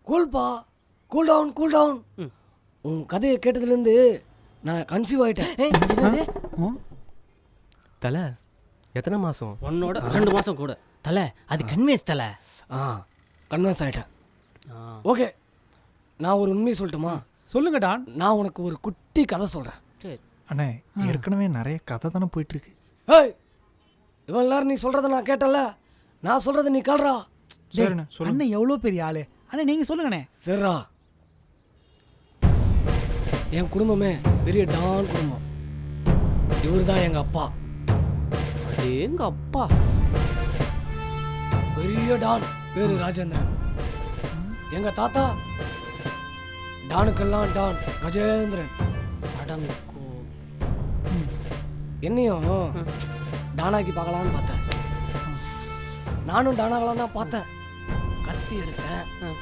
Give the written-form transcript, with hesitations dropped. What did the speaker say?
கூல்பா, cool down cool down. உன் கதையை கேட்டதுலேருந்து நான் கன்சீவ் ஆகிட்டேன். தலை எத்தனை மாதம்? உன்னோட 2 மாதம் கூட. தலை அது கன்வின்ஸ் தலை. கன்வின்ஸ் ஆகிட்டேன். ஓகே, நான் ஒரு உண்மையை சொல்லட்டுமா? சொல்லுங்க டான். நான் உனக்கு ஒரு குட்டி கதை சொல்கிறேன். சரி. அண்ணே ஏற்கனவே நிறைய கதை தானே போயிட்டுருக்கு. ஏய், இவன் எல்லாரும் நீ சொல்கிறத நான் கேட்டல, நான் சொல்கிறத நீ கேள்றா. சரிண்ணே சொல்லுங்க. அண்ணன் எவ்வளோ பெரிய ஆளு. அண்ணே நீங்கள் சொல்லுங்கண்ணே. சரிடா. என் குடும்பமே பெரிய டான் குடும்பம். இவர் தான் எங்கள் அப்பா. அது எங்கள் அப்பா. பெரிய டான், பேரு ராஜேந்திரன். எங்க தாத்தா டானுக்கெல்லாம் டான் கஜேந்திரன். அடங்கோ. என்னையும் டானாக்கி பார்க்கலான்னு பார்த்தேன். நானும் டானாகலாம் தான் பார்த்தேன். கத்தி எடுத்தேன்,